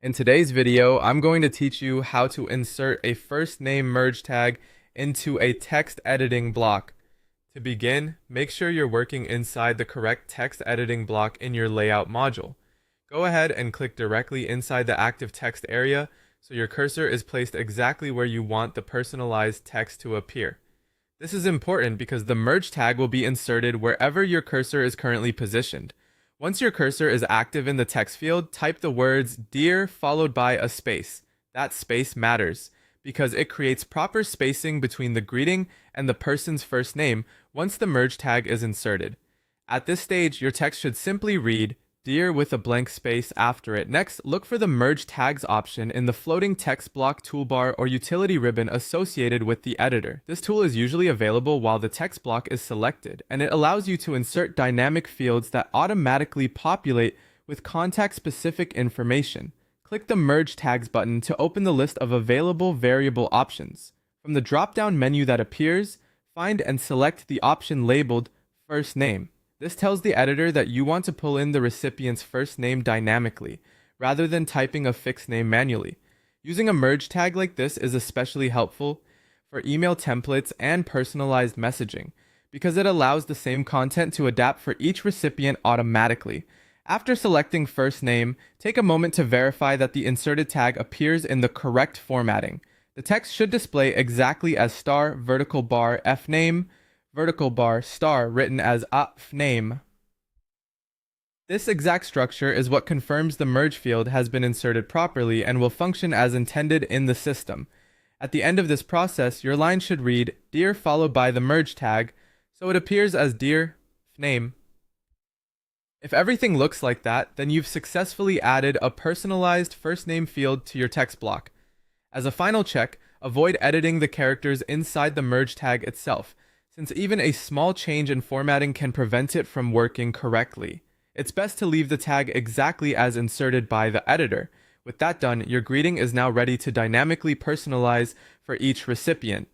In today's video, I'm going to teach you how to insert a first name merge tag into a text editing block. To begin, make sure you're working inside the correct text editing block in your layout module. Go ahead and click directly inside the active text area so your cursor is placed exactly where you want the personalized text to appear. This is important because the merge tag will be inserted wherever your cursor is currently positioned. Once your cursor is active in the text field, type the words "Dear" followed by a space. That space matters because it creates proper spacing between the greeting and the person's first name once the merge tag is inserted. At this stage, your text should simply read "Dear" with a blank space after it. Next, look for the merge tags option in the floating text block toolbar or utility ribbon associated with the editor. This tool is usually available while the text block is selected, and it allows you to insert dynamic fields that automatically populate with context-specific information. Click the Merge Tags button to open the list of available variable options. From the drop-down menu that appears, find and select the option labeled First Name. This tells the editor that you want to pull in the recipient's first name dynamically, rather than typing a fixed name manually. Using a merge tag like this is especially helpful for email templates and personalized messaging, because it allows the same content to adapt for each recipient automatically. After selecting first name, take a moment to verify that the inserted tag appears in the correct formatting. The text should display exactly as star vertical bar fname vertical bar star written as fname. This exact structure is what confirms the merge field has been inserted properly and will function as intended in the system. At the end of this process, your line should read "Dear" followed by the merge tag, so it appears as "Dear fname." If everything looks like that, then you've successfully added a personalized first name field to your text block. As a final check, avoid editing the characters inside the merge tag itself, since even a small change in formatting can prevent it from working correctly. It's best to leave the tag exactly as inserted by the editor. With that done, your greeting is now ready to dynamically personalize for each recipient.